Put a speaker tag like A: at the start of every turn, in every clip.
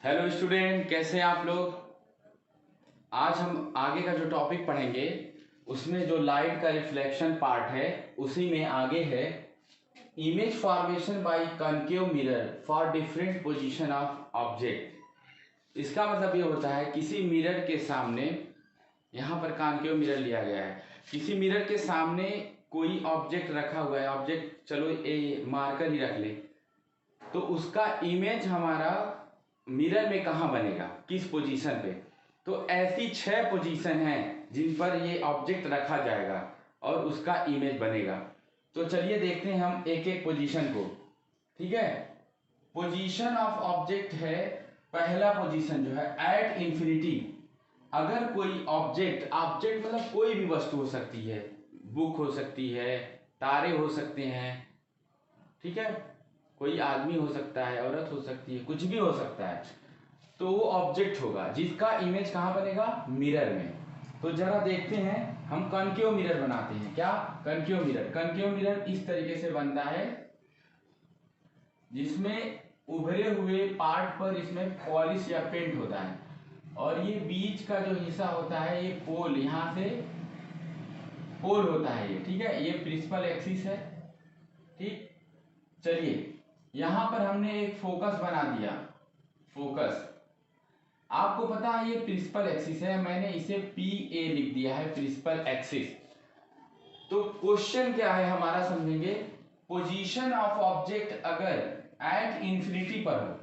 A: Hello student, कैसे हैं आप लोग। आज हम आगे का जो टॉपिक पढ़ेंगे उसमें जो लाइट का रिफ्लेक्शन पार्ट है उसी में आगे है image formation by concave mirror for different position of object. इसका मतलब ये होता है किसी मिरर के सामने, यहाँ पर कॉनकेव मिरर लिया गया है, किसी मिरर के सामने कोई ऑब्जेक्ट रखा हुआ है, ऑब्जेक्ट चलो ए मार्कर ही रख ले, तो उसका इमेज हमारा मिरर में कहाँ बनेगा, किस पोजीशन पे। तो ऐसी 6 पोजीशन हैं जिन पर ये ऑब्जेक्ट रखा जाएगा और उसका इमेज बनेगा। तो चलिए देखते हैं हम एक एक पोजीशन को। ठीक है, पोजीशन ऑफ ऑब्जेक्ट है, पहला पोजीशन जो है एट इंफिनिटी। अगर कोई ऑब्जेक्ट, ऑब्जेक्ट मतलब कोई भी वस्तु हो सकती है, बुक हो सकती है, तारे हो सकते हैं, ठीक है, कोई आदमी हो सकता है, औरत हो सकती है, कुछ भी हो सकता है, तो वो ऑब्जेक्ट होगा जिसका इमेज कहाँ बनेगा, मिरर में। तो जरा देखते हैं, हम कॉनकेव मिरर बनाते हैं। क्या कॉनकेव मिरर? कॉनकेव मिरर इस तरीके से बनता है जिसमें उभरे हुए पार्ट पर इसमें पॉलिश या पेंट होता है और ये बीच का जो हिस्सा होता है ये पोल, यहाँ से पोल होता है ये, ठीक है, ये प्रिंसिपल एक्सिस है। ठीक, चलिए यहां पर हमने एक फोकस बना दिया, फोकस। आपको पता है ये प्रिंसिपल एक्सिस है, मैंने इसे पी ए लिख दिया है, प्रिंसिपल एक्सिस। तो क्वेश्चन क्या है हमारा, समझेंगे। पोजीशन ऑफ ऑब्जेक्ट अगर एट इंफिनिटी पर हो,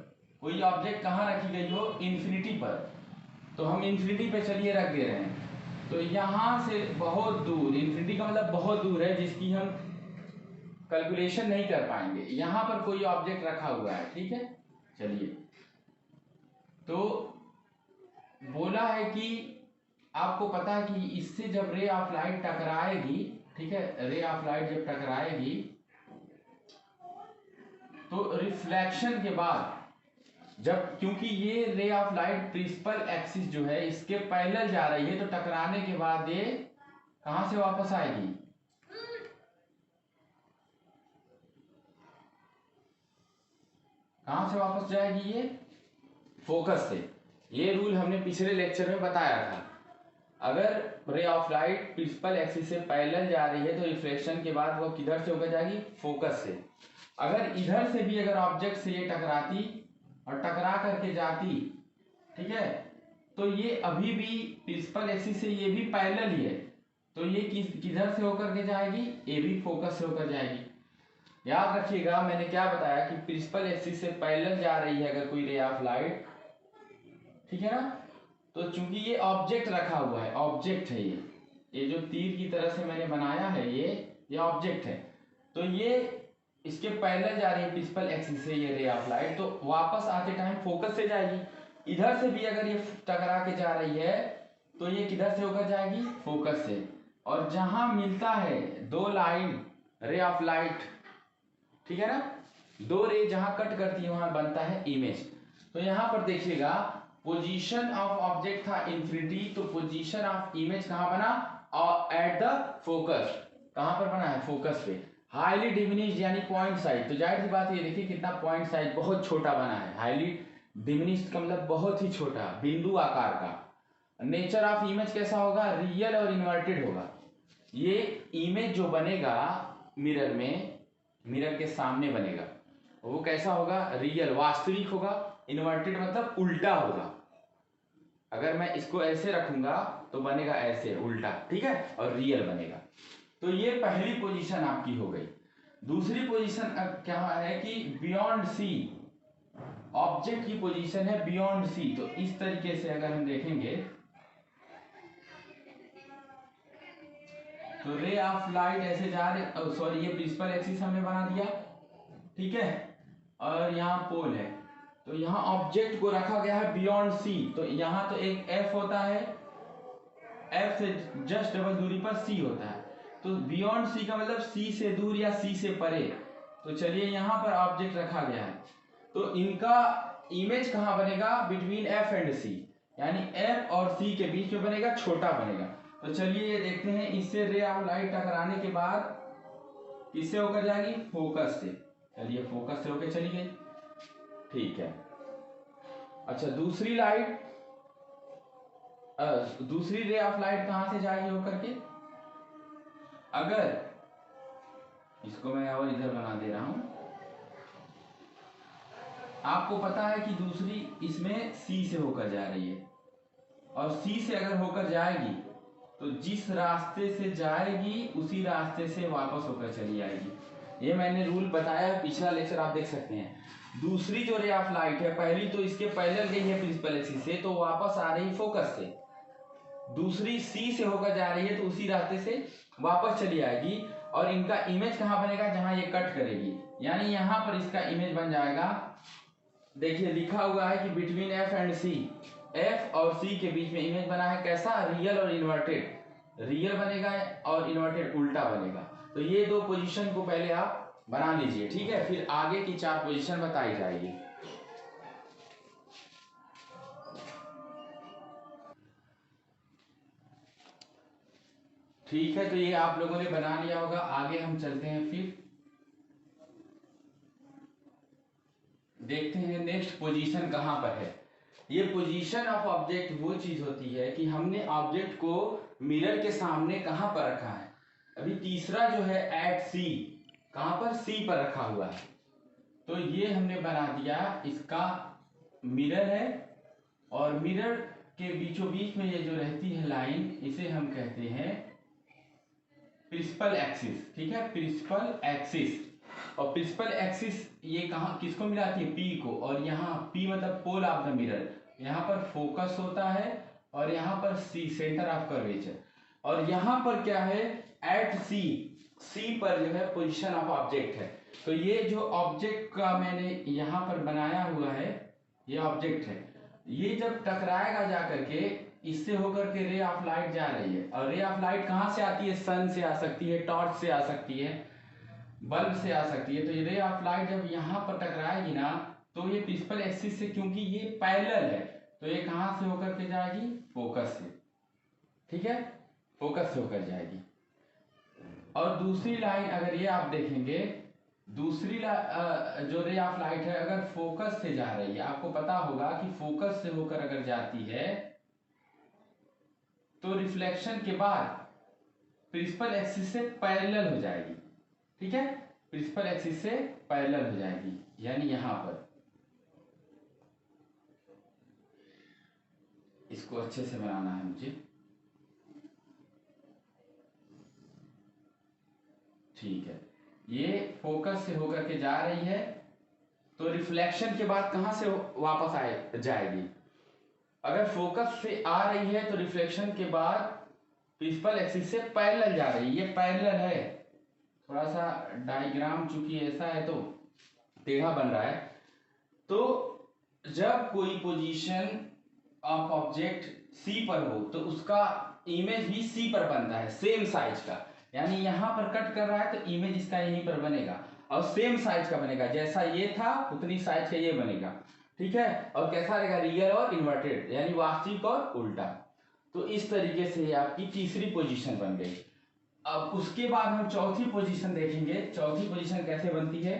A: कोई ऑब्जेक्ट कहां रखी गई हो, इंफिनिटी पर, तो हम इंफिनिटी पे चलिए रख दे रहे हैं। तो यहां से बहुत दूर, इंफिनिटी का मतलब बहुत दूर है जिसकी हम कैलकुलेशन नहीं कर पाएंगे, यहां पर कोई ऑब्जेक्ट रखा हुआ है, ठीक है। चलिए, तो बोला है कि आपको पता है कि इससे जब रे ऑफ लाइट टकराएगी, ठीक है, रे ऑफ लाइट जब टकराएगी तो रिफ्लेक्शन के बाद, जब क्योंकि ये रे ऑफ लाइट प्रिंसिपल एक्सिस जो है इसके पैरेलल जा रही है, तो टकराने के बाद ये कहां से वापस आएगी, कहां से वापस जाएगी, ये फोकस से। ये रूल हमने पिछले लेक्चर में बताया था। अगर ray of light principal axis से पैरेलल जा रही है तो रिफ्लेक्शन के बाद वो किधर से होकर जाएगी, फोकस से। अगर इधर से भी अगर ऑब्जेक्ट से ये टकराती और टकरा करके जाती, ठीक है, तो ये अभी भी प्रिंसिपल एक्सिस से ये भी पैरेलल ही है, तो ये किधर से होकर के जाएगी, ये भी फोकस से होकर जाएगी। याद रखिएगा मैंने क्या बताया कि प्रिंसिपल एक्सिस से पैरेलल जा रही है अगर कोई रे ऑफ लाइट, ठीक है ना, तो चूंकि ये ऑब्जेक्ट रखा हुआ है, ऑब्जेक्ट है ये जो तीर की तरह से मैंने बनाया है ये ऑब्जेक्ट है, तो ये इसके पैरेलल जा रही है प्रिंसिपल एक्सिस से ये रे ऑफ लाइट, तो वापस आते टाइम फोकस से जाएगी। इधर से भी अगर ये टकरा के जा रही है तो ये किधर से होकर जाएगी, फोकस से। और जहां मिलता है दो लाइन रे ऑफ लाइट, ठीक है ना, दो रे जहां कट करती है वहां बनता है इमेज। तो यहां पर देखिएगा पोजीशन ऑफ ऑब्जेक्ट था इंफिनिटी, तो पोजीशन ऑफ इमेज कहां बना, और एट द फोकस, कहां पर बना है, फोकस पे। हाईली डिमिनिश्ड यानी पॉइंट साइज, तो जाहिर सी बात ये देखिए कितना पॉइंट साइज बहुत छोटा बना है। हाईली डिमिनिश्ड का मतलब बहुत ही छोटा, बिंदु आकार का। नेचर ऑफ इमेज कैसा होगा, रियल और इन्वर्टेड होगा। ये इमेज जो बनेगा मिरर में, मिरर के सामने बनेगा, वो कैसा होगा, रियल, वास्तविक होगा। इन्वर्टेड मतलब उल्टा होगा। अगर मैं इसको ऐसे रखूंगा तो बनेगा ऐसे उल्टा, ठीक है, और रियल बनेगा। तो ये पहली पोजीशन आपकी हो गई। दूसरी पोजीशन क्या है कि बियॉन्ड सी, ऑब्जेक्ट की पोजीशन है बियॉन्ड सी। तो इस तरीके से अगर हम देखेंगे तो रे ऑफ लाइट ऐसे जा रहे, सॉरी ये प्रिंसिपल एक्सिस हमने बना दिया, ठीक है, और यहाँ पोल है, तो यहाँ ऑब्जेक्ट को रखा गया है बियॉन्ड सी। तो यहाँ तो एक एफ होता है, एफ से जस्ट डबल दूरी पर सी होता है, तो बियॉन्ड सी का मतलब सी से दूर या सी से परे। तो चलिए यहाँ पर ऑब्जेक्ट रखा गया है, तो इनका इमेज कहाँ बनेगा, बिटवीन एफ एंड सी, यानी एफ और सी के बीच में बनेगा, छोटा बनेगा। तो चलिए ये देखते हैं, इससे रे ऑफ लाइट टकराने के बाद किससे होकर जाएगी, फोकस से। चलिए फोकस से होकर चली गई, ठीक है। अच्छा, दूसरी रे ऑफ लाइट कहां से जाएगी होकर के, अगर इसको मैं और इधर बना दे रहा हूं, आपको पता है कि दूसरी इसमें सी से होकर जा रही है, और सी से अगर होकर जाएगी तो जिस रास्ते से जाएगी उसी रास्ते से वापस होकर चली आएगी। ये मैंने रूल बताया है, पिछला लेक्चर आप देख सकते हैं। दूसरी जो रे ऑफ लाइट है, पहली तो इसके पैरेलल गई है प्रिंसिपल एक्सिस से, तो वापस आ रही फोकस से। दूसरी सी से होकर जा रही है तो उसी रास्ते से वापस चली आएगी, और इनका इमेज कहाँ बनेगा, जहां ये कट करेगी, यानी यहां पर इसका इमेज बन जाएगा। देखिए लिखा हुआ है कि between F and C, F और सी के बीच में इमेज बना है, कैसा, रियल और इन्वर्टेड। रियल बनेगा और इन्वर्टेड उल्टा बनेगा। तो ये दो पोजीशन को पहले आप बना लीजिए, ठीक है, फिर आगे की 4 पोजीशन बताई जाएगी। ठीक है, तो ये आप लोगों ने बना लिया होगा। आगे हम चलते हैं, फिर देखते हैं नेक्स्ट पोजीशन कहां पर है। ये पोजीशन ऑफ ऑब्जेक्ट वो चीज होती है कि हमने ऑब्जेक्ट को मिरर के सामने कहां पर रखा है। अभी तीसरा जो है एट सी, कहां पर, सी पर रखा हुआ है। तो ये हमने बना दिया, इसका मिरर है, और मिरर के बीचों बीच में ये जो रहती है लाइन, इसे हम कहते हैं प्रिंसिपल एक्सिस। ठीक है, प्रिंसिपल एक्सिस। और प्रिंसिपल एक्सिस ये कहाँ किसको मिलाती है, पी को, और यहाँ पी मतलब पोल ऑफ द मिरर, यहाँ पर फोकस होता है, और यहाँ पर सी सेंटर ऑफ कर्वेचर। और यहाँ पर क्या है, एट सी, सी पर जो है पोजीशन ऑफ ऑब्जेक्ट है। तो ये जो ऑब्जेक्ट का मैंने यहाँ पर बनाया हुआ है, ये ऑब्जेक्ट है, ये जब टकराएगा जा करके, इससे होकर के रे ऑफ लाइट जा रही है। और रे ऑफ लाइट कहाँ से आती है, सन से आ सकती है, टॉर्च से आ सकती है, बल्ब से आ सकती है। तो ये रे ऑफ लाइट जब यहाँ पर टकराएगी ना, तो ये प्रिंसिपल एक्सिस से, क्योंकि ये पैरेलल है, तो ये कहाँ से होकर के जाएगी, फोकस से। ठीक है, फोकस से होकर जाएगी। और दूसरी लाइन अगर ये आप देखेंगे, दूसरी जो रे ऑफ लाइट है, अगर फोकस से जा रही है, आपको पता होगा कि फोकस से होकर अगर जाती है तो रिफ्लेक्शन के बाद प्रिंसिपल एक्सिस से पैरेलल हो जाएगी। ठीक है, प्रिंसिपल एक्सिस से पैरेलल हो जाएगी, यानी यहां पर, इसको अच्छे से बनाना है मुझे। ठीक है, ये फोकस से होकर के जा रही है, तो रिफ्लेक्शन के बाद कहां से वापस आए जाएगी। अगर फोकस से आ रही है तो रिफ्लेक्शन के बाद प्रिंसिपल एक्सिस से पैरेलल जा रही है, ये पैरेलल है। थोड़ा सा डायग्राम चूंकि ऐसा है तो टेढ़ा बन रहा है। तो जब कोई पोजीशन ऑफ ऑब्जेक्ट सी पर हो तो उसका इमेज भी सी पर बनता है, सेम साइज का। यानी यहां पर कट कर रहा है तो इमेज इसका यहीं पर बनेगा, और सेम साइज का बनेगा, जैसा ये था उतनी साइज का ये बनेगा। ठीक है, और कैसा रहेगा, रियल और इन्वर्टेड, यानी वास्तविक और उल्टा। तो इस तरीके से ये आपकी तीसरी पोजीशन बन गई। अब उसके बाद हम चौथी पोजीशन देखेंगे। चौथी पोजीशन कैसे बनती है,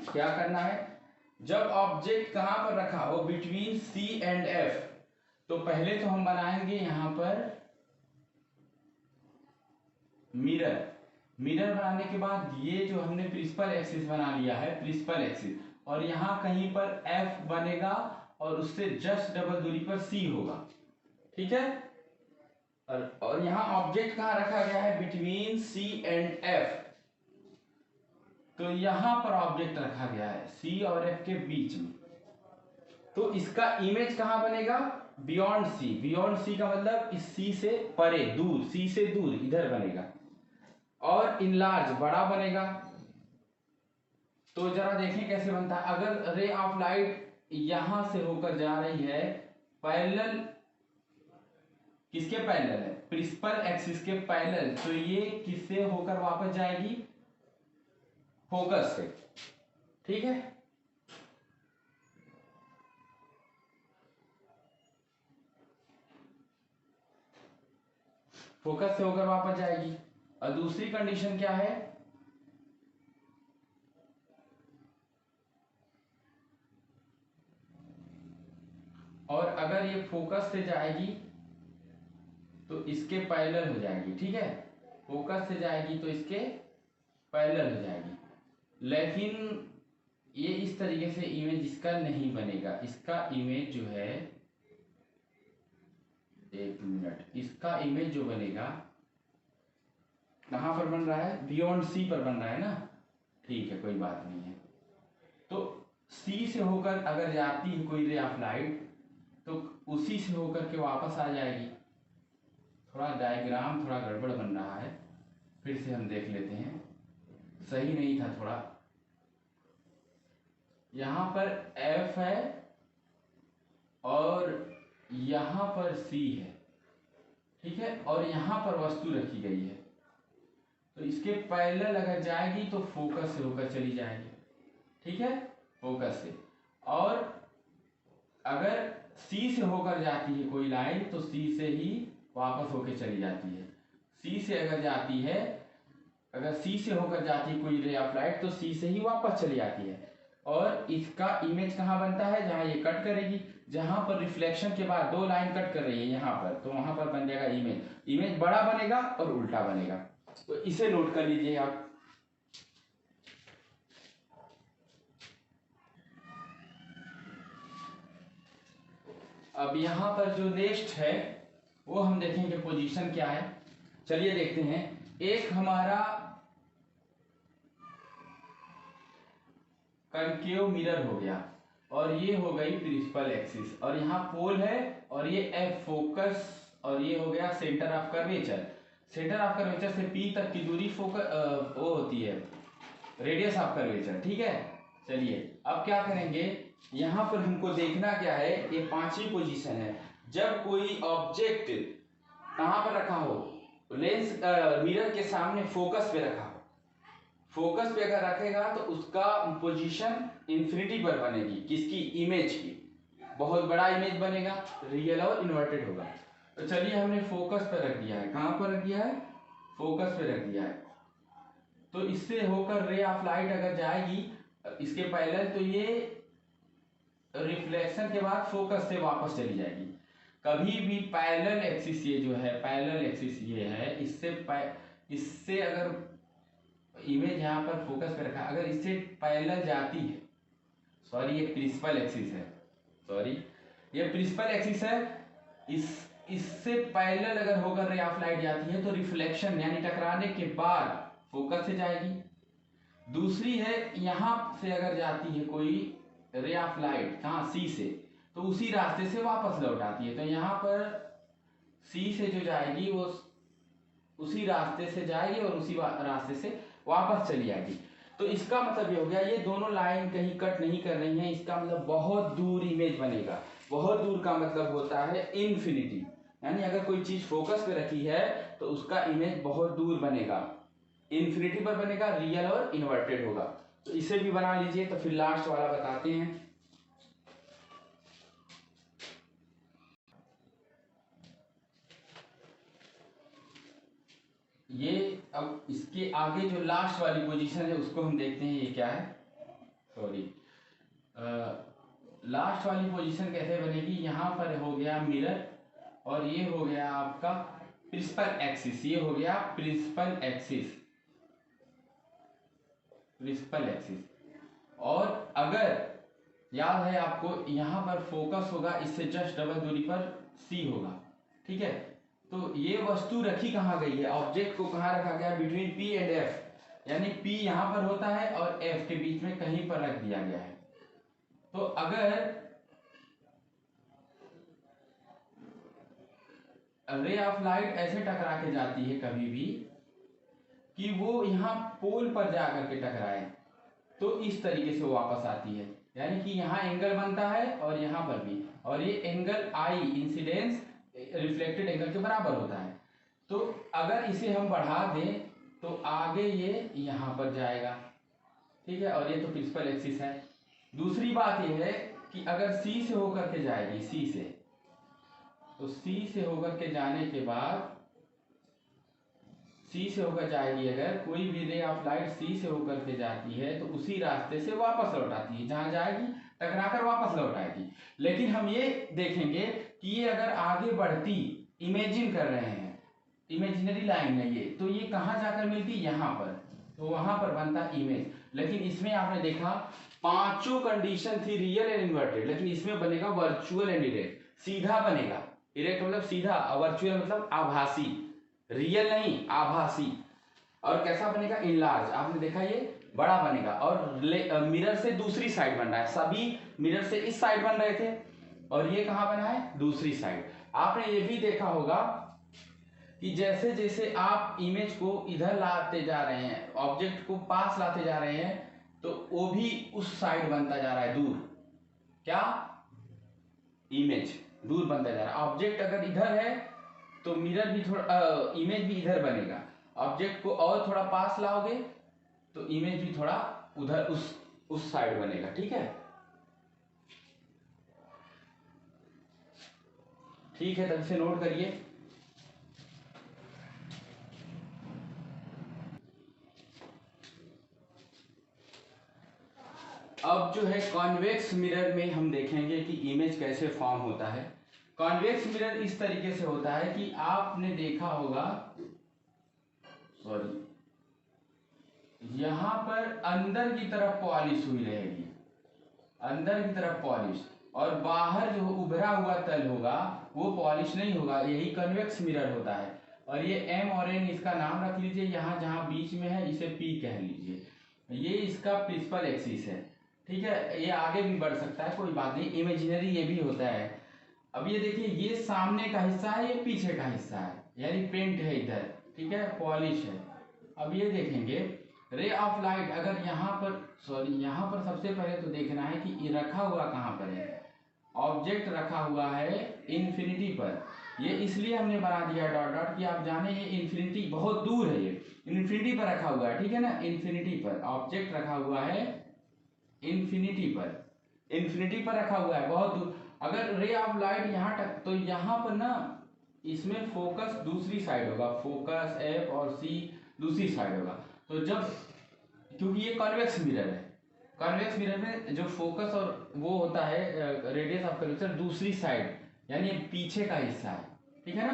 A: क्या करना है, जब ऑब्जेक्ट कहां पर रखा हो, बिटवीन सी एंड एफ, तो पहले तो हम बनाएंगे यहां पर मिरर। मिरर बनाने के बाद ये जो हमने प्रिंसिपल एक्सिस बना लिया है, प्रिंसिपल एक्सिस, और यहां कहीं पर एफ बनेगा, और उससे जस्ट डबल दूरी पर सी होगा। ठीक है, और यहां ऑब्जेक्ट कहां रखा गया है, बिटवीन सी एंड एफ, तो यहां पर ऑब्जेक्ट रखा गया है सी और एफ के बीच में। तो इसका इमेज कहां बनेगा, बियॉन्ड सी। बियॉन्ड सी का मतलब इस सी से परे, दूर, सी से दूर इधर बनेगा, और इनलार्ज, बड़ा बनेगा। तो जरा देखें कैसे बनता है। अगर रे ऑफ लाइट यहां से होकर जा रही है, पैरेलल, किसके पैरेलल है, प्रिंसिपल एक्सिस के पैरेलल, तो ये किससे होकर वापस जाएगी, फोकस से। ठीक है, फोकस से होकर वापस जाएगी। और दूसरी कंडीशन क्या है, अगर ये फोकस से जाएगी तो इसके पैरेलल हो जाएगी, ठीक है, फोकस से जाएगी तो इसके पैरेलल हो जाएगी। लेकिन ये इस तरीके से इमेज इसका नहीं बनेगा। इसका इमेज जो है, एक मिनट, इसका इमेज जो बनेगा कहाँ पर बन रहा है, बियॉन्ड सी पर बन रहा है ना, ठीक है, कोई बात नहीं है। तो सी से होकर अगर जाती है कोई रे ऑफ लाइट तो उसी से होकर के वापस आ जाएगी। थोड़ा डायग्राम थोड़ा गड़बड़ बन रहा है, फिर से हम देख लेते हैं, सही नहीं था थोड़ा। यहाँ पर F है और यहाँ पर C है, ठीक है, और यहाँ पर वस्तु रखी गई है। तो इसके पैरेलल अगर जाएगी तो फोकस से होकर चली जाएगी, ठीक है, फोकस से। और अगर C से होकर जाती है कोई लाइन तो C से ही वापस होकर चली जाती है। C से अगर जाती है, अगर C से होकर जाती है कोई रे ऑफ लाइट तो C से ही वापस चली जाती है। और इसका इमेज कहाँ बनता है, जहाँ ये कट करेगी, जहाँ पर रिफ्लेक्शन के बाद दो लाइन कट कर रही है यहाँ पर, तो वहां पर बन जाएगा इमेज। इमेज बड़ा बनेगा और उल्टा बनेगा, तो इसे नोट कर लीजिए आप। अब यहाँ पर जो नेक्स्ट है वो हम देखेंगे पोजीशन क्या है। चलिए देखते हैं। एक हमारा कनकेव मिरर हो गया और ये हो गई प्रिंसिपल एक्सिस, और यहाँ पोल है और ये एफ फोकस, और ये हो गया centre of curvature. Centre of curvature से पी तक की दूरी फोकस वो होती है रेडियस ऑफ कर्वेचर, ठीक है। चलिए अब क्या करेंगे, यहाँ पर हमको देखना क्या है, ये पांचवी पोजीशन है। जब कोई ऑब्जेक्ट कहाँ पर रखा हो, लेंस मिरर के सामने फोकस पे रखा हो, फोकस पे अगर रखेगा तो उसका पोजीशन इंफिनिटी पर बनेगी, किसकी, इमेज की। बहुत बड़ा इमेज बनेगा, रियल और इन्वर्टेड होगा। तो चलिए हमने फोकस पे रख दिया है, कहाँ पर रख दिया है, फोकस पे रख दिया है। तो इससे होकर रे ऑफ लाइट अगर जाएगी इसके पैरेलल तो ये रिफ्लेक्शन के बाद फोकस से वापस चली जाएगी। कभी भी पैरेलल एक्सिस, ये जो है पैरेलल एक्सिस ये है, इससे अगर इमेज यहाँ पर फोकस पे रखा, अगर इससे पैरेलल जाती है, सॉरी ये प्रिंसिपल एक्सिस है, सॉरी ये प्रिंसिपल एक्सिस है, इससे पैरेलल अगर होकर रे ऑफ लाइट जाती है तो रिफ्लेक्शन यानी टकराने के बाद फोकस से जाएगी। दूसरी है यहाँ से अगर जाती है कोई रे ऑफ लाइट, कहाँ, सी से, तो उसी रास्ते से वापस लौट आती है। तो यहाँ पर सी से जो जाएगी वो उसी रास्ते से जाएगी और उसी रास्ते से वापस चली आएगी। तो इसका मतलब ये हो गया, ये दोनों लाइन कहीं कट नहीं कर रही हैं, इसका मतलब बहुत दूर इमेज बनेगा। बहुत दूर का मतलब होता है इन्फिनिटी, यानी अगर कोई चीज फोकस पे रखी है तो उसका इमेज बहुत दूर बनेगा, इन्फिनिटी पर बनेगा, रियल और इन्वर्टेड होगा। तो इसे भी बना लीजिए। तो फिर लास्ट वाला बताते हैं। ये अब इसके आगे जो लास्ट वाली पोजीशन है उसको हम देखते हैं, ये क्या है, सॉरी लास्ट वाली पोजीशन कैसे बनेगी। यहाँ पर हो गया मिरर और ये हो गया आपका प्रिंसिपल एक्सिस, ये हो गया प्रिंसिपल एक्सिस, प्रिंसिपल एक्सिस। और अगर याद है आपको, यहाँ पर फोकस होगा, इससे जस्ट डबल दूरी पर सी होगा, ठीक है। तो ये वस्तु रखी कहाँ गई है, ऑब्जेक्ट को कहाँ रखा गया, बिटवीन पी एंड एफ, यानी पी यहाँ पर होता है और एफ के बीच में कहीं पर रख दिया गया है। तो अगर रे ऑफ लाइट ऐसे टकरा के जाती है कभी भी कि वो यहाँ पोल पर जाकर के टकराए, तो इस तरीके से वापस आती है, यानी कि यहाँ एंगल बनता है और यहाँ पर भी, और ये एंगल आई इंसिडेंस रिफ्लेक्टेड एंगल के बराबर होता है। तो अगर इसे हम बढ़ा दें तो आगे ये यहाँ पर जाएगा, ठीक है, और ये तो प्रिंसिपल एक्सिस है। दूसरी बात ये है कि अगर सी से होकर के जाएगी, सी से, तो सी से होकर के जाने के बाद सी से होकर जाएगी, अगर कोई भी रे ऑफ लाइट सी से होकर के जाती है तो उसी रास्ते से वापस लौट आती है, जहां जाएगी टकराकर वापस लौट आएगी। लेकिन हम ये देखेंगे कि ये अगर आगे बढ़ती, इमेजिन कर रहे हैं, इमेजिनरी लाइन है ये, तो ये कहाँ जाकर मिलती, यहाँ पर, तो वहां पर बनता इमेज। लेकिन इसमें आपने देखा पांचों कंडीशन थी रियल एंड इन्वर्टेड, लेकिन इसमें बनेगा वर्चुअल एंड इरेक्ट, सीधा बनेगा। इरेक्ट मतलब सीधा, वर्चुअल मतलब आभासी, रियल नहीं आभासी। और कैसा बनेगा, इनलार्ज, आपने देखा ये बड़ा बनेगा। और मिरर से दूसरी साइड बन रहा है, सभी मिरर से इस साइड बन रहे थे और ये कहां बना है, दूसरी साइड। आपने ये भी देखा होगा कि जैसे जैसे आप इमेज को इधर लाते जा रहे हैं, ऑब्जेक्ट को पास लाते जा रहे हैं, तो वो भी उस साइड बनता जा रहा है, दूर। क्या, इमेज दूर बनता जा रहा है। ऑब्जेक्ट अगर इधर है तो मिरर भी थोड़ा, इमेज भी इधर बनेगा। ऑब्जेक्ट को और थोड़ा पास लाओगे तो इमेज भी थोड़ा उधर उस साइड बनेगा। ठीक है, ठीक है, तब इसे नोट करिए। अब जो है कॉन्वेक्स मिरर में हम देखेंगे कि इमेज कैसे फॉर्म होता है। कॉन्वेक्स मिरर इस तरीके से होता है कि आपने देखा होगा, सॉरी, यहां पर अंदर की तरफ पॉलिश हुई रहेगी, अंदर की तरफ पॉलिश, और बाहर जो उभरा हुआ तल होगा वो पॉलिश नहीं होगा। यही कन्वेक्स मिरर होता है। और ये एम और एन इसका नाम रख लीजिए, यहाँ जहाँ बीच में है इसे पी कह लीजिए। ये इसका प्रिंसिपल एक्सिस है। ठीक है, ये आगे भी बढ़ सकता है, कोई बात नहीं, इमेजिनरी ये भी होता है। अब ये देखिए, ये सामने का हिस्सा है, ये पीछे का हिस्सा है, यानी पेंट है इधर, ठीक है, पॉलिश है। अब ये देखेंगे रे ऑफ लाइट अगर यहाँ पर, सॉरी, यहाँ पर सबसे पहले तो देखना है कि ये रखा हुआ कहाँ पर है। ऑब्जेक्ट रखा हुआ है इन्फिनिटी पर। ये इसलिए हमने बना दिया डॉट डॉट कि आप जाने ये इन्फिनिटी बहुत दूर है, ये इन्फिनिटी पर रखा हुआ है, ठीक है ना, इन्फिनिटी पर ऑब्जेक्ट रखा हुआ है, इन्फिनिटी पर, इन्फिनिटी पर रखा हुआ है बहुत दूर। अगर रे ऑफ लाइट यहाँ तक, तो यहाँ पर ना इसमें फोकस दूसरी साइड होगा, फोकस एफ और सी दूसरी साइड होगा। तो जब, क्योंकि ये कॉन्वेक्स मिरर है, कॉन्वेक्स मिरर में जो फोकस और वो होता है रेडियस ऑफ कर्वेचर दूसरी साइड, यानी पीछे का हिस्सा है, ठीक है ना,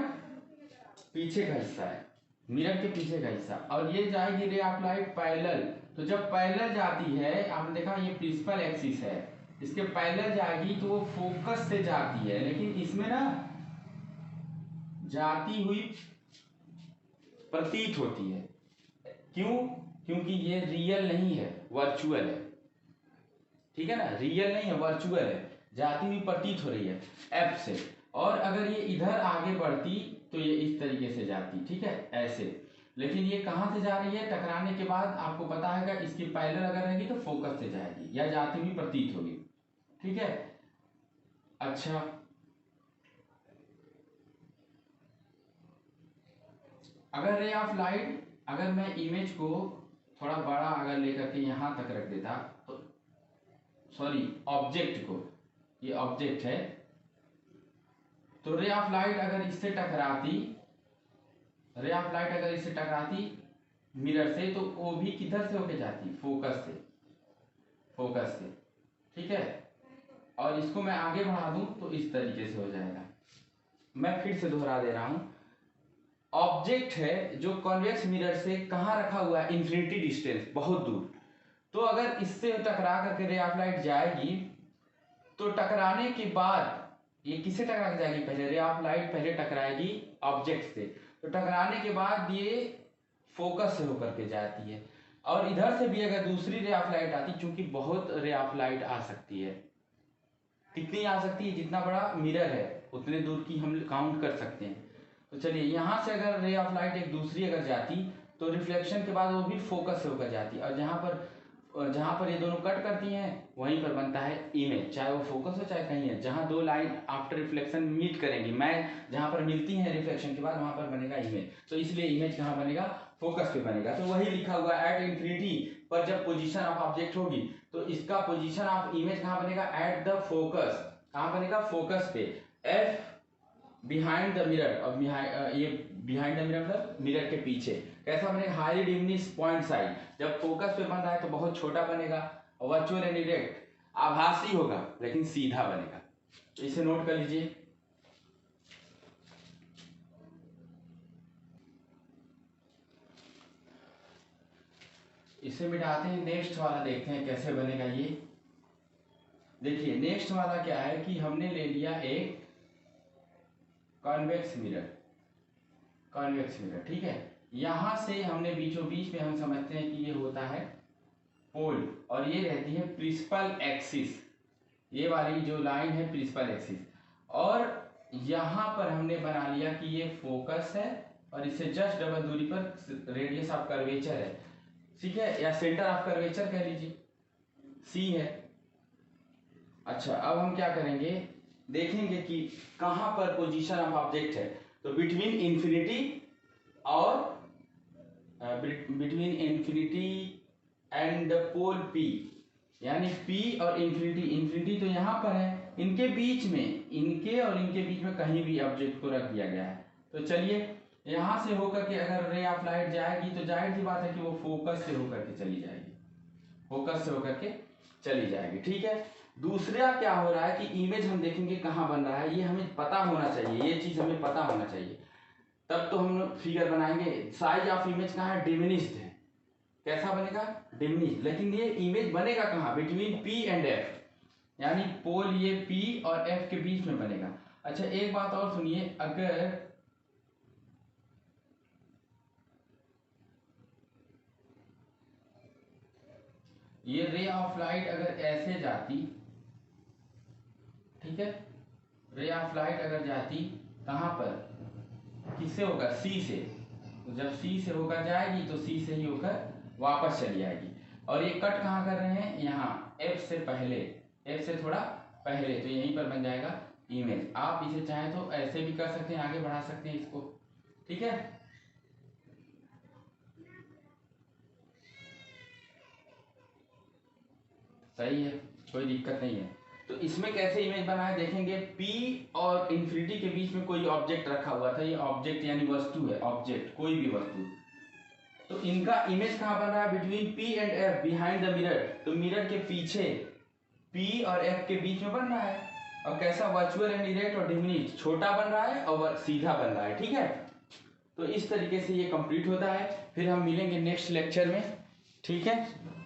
A: पीछे का हिस्सा है, मिरर के पीछे का हिस्सा। और ये जाएगी रे ऑफ लाइट पैरेलल। तो जब पैरेलल जाती है, आपने देखा ये प्रिंसिपल एक्सिस है, इसके पैरेलल जाएगी तो वो फोकस से जाती है, लेकिन इसमें ना जाती हुई प्रतीत होती है। क्यों, क्योंकि ये रियल नहीं है, वर्चुअल है, ठीक है ना, रियल नहीं है, वर्चुअल है, जाती हुई प्रतीत हो रही है एफ से। और अगर ये इधर आगे बढ़ती तो ये इस तरीके से जाती, ठीक है, ऐसे। लेकिन ये कहाँ से जा रही है, टकराने के बाद आपको पता है कि इसकी पैरेलल अगर रहेगी तो फोकस से जाएगी या जाती हुई प्रतीत होगी, ठीक है। अच्छा, अगर रे ऑफ लाइट, अगर मैं इमेज को थोड़ा बड़ा अगर लेकर के यहां तक रख देता, तो सॉरी, ऑब्जेक्ट को, ये ऑब्जेक्ट है, तो रे ऑफ लाइट अगर इससे टकराती, रे ऑफ लाइट अगर इससे टकराती मिरर से, तो वो भी किधर से होके जाती, फोकस से, फोकस से, ठीक है। और इसको मैं आगे बढ़ा दूं तो इस तरीके से हो जाएगा। मैं फिर से दोहरा दे रहा हूं, ऑब्जेक्ट है जो कॉन्वेक्स मिरर से कहां रखा हुआ है, इन्फिनिटी डिस्टेंस, बहुत दूर। तो अगर इससे टकरा करके रे ऑफ लाइट जाएगी तो टकराने के बाद ये किससे टकरा के जाएगी, पहले रे ऑफ लाइट पहले टकराएगी ऑब्जेक्ट से, तो टकराने के बाद ये फोकस से होकर के जाती है। और इधर से भी अगर दूसरी रे ऑफ लाइट आती, चूंकि बहुत रे ऑफ लाइट आ सकती है, कितनी आ सकती है, जितना बड़ा मिरर है उतने दूर की हम काउंट कर सकते हैं। तो चलिए, यहाँ से अगर रे ऑफ लाइट एक दूसरी अगर जाती तो रिफ्लेक्शन के बाद वो भी फोकस से होकर जाती, और जहाँ पर ये दोनों कट करती हैं वहीं पर बनता है इमेज, चाहे वो फोकस हो चाहे कहीं है, जहाँ दो लाइन आफ्टर रिफ्लेक्शन मीट करेंगी, मैं जहाँ पर मिलती हैं रिफ्लेक्शन के बाद, वहाँ पर बनेगा इमेज। तो इसलिए इमेज कहाँ बनेगा, फोकस पे बनेगा। तो वही लिखा हुआ एट इन्फिनिटी पर जब पोजीशन ऑफ ऑब्जेक्ट होगी तो इसका पोजीशन ऑफ इमेज कहाँ बनेगा, एट द फोकस, कहाँ बनेगा, फोकस पे। एफ बिहाइंड द मिरर, और ये बिहाइंड द मिरर मतलब मिरर के पीछे। कैसा बनेगा? Highly diminish point size. जब फोकस पे बन रहा है तो बहुत छोटा बनेगा, और वर्चुअल एंड इरेक्ट आभासी होगा लेकिन सीधा बनेगा। तो इसे नोट कर लीजिए। इसे मिटाते हैं, नेक्स्ट वाला देखते हैं कैसे बनेगा ये। देखिए नेक्स्ट वाला क्या है कि हमने ले लिया एक कॉन्वेक्स मिरर, कॉन्वेक्स मिरर, ठीक है। यहां से हमने बीचों बीच में हम समझते हैं कि ये होता है पोल, और ये रहती है प्रिंसिपल एक्सिस। ये वाली जो लाइन है प्रिंसिपल एक्सिस, और यहां पर हमने बना लिया कि ये फोकस है और इससे जस्ट डबल दूरी पर रेडियस ऑफ कर्वेचर है, ठीक है, या सेंटर ऑफ कर्वेचर कह लीजिए, सी है। अच्छा अब हम क्या करेंगे, देखेंगे कि कहां पर पोजीशन ऑफ ऑब्जेक्ट है। तो बिटवीन इंफिनिटी और between infinity and the pole P, यानी P और इंफिनिटी, इंफिनिटी तो यहाँ पर है, इनके बीच में, इनके और इनके बीच में कहीं भी ऑब्जेक्ट को रख दिया गया है। तो चलिए यहाँ से होकर के अगर रे ऑफ लाइट जाएगी तो जाहिर सी बात है कि वो फोकस से होकर के चली जाएगी, फोकस से होकर के चली जाएगी, ठीक है। दूसरा क्या हो रहा है कि इमेज हम देखेंगे कहाँ बन रहा है, ये हमें पता होना चाहिए, ये चीज हमें पता होना चाहिए, तब तो हम फिगर बनाएंगे। साइज ऑफ इमेज कहाँ है? डिमिनिश्ड है। कैसा बनेगा? डिमिनिश। लेकिन ये इमेज बनेगा कहाँ? बिटवीन P एंड F, यानी पोल ये P और F के बीच में बनेगा। अच्छा एक बात और सुनिए, अगर ये रे ऑफ लाइट अगर ऐसे जाती, ठीक है, रे ऑफ लाइट अगर जाती कहां पर, किससे होकर? C से। तो जब C से होकर जाएगी तो C से ही होकर वापस चली आएगी। और ये कट कहाँ कर रहे हैं? यहाँ F से पहले, F से थोड़ा पहले, तो यहीं पर बन जाएगा इमेज। आप इसे चाहें तो ऐसे भी कर सकते हैं, आगे बढ़ा सकते हैं इसको, ठीक है। सही है, कोई दिक्कत नहीं है। तो इसमें कैसे इमेज बना है देखेंगे। P और इंफिनिटी के बीच में कोई ऑब्जेक्ट रखा हुआ था, ये ऑब्जेक्ट यानी वस्तु है, ऑब्जेक्ट कोई भी वस्तु, तो इनका इमेज कहाँ बन रहा है? Between P and F, behind the mirror. तो मिरर के पीछे P और F के बीच में बन रहा है, और कैसा? वर्चुअल एंड इरेक्ट और डिमिनिश, छोटा बन रहा है और सीधा बन रहा है, ठीक है। तो इस तरीके से ये कंप्लीट होता है। फिर हम मिलेंगे नेक्स्ट लेक्चर में, ठीक है।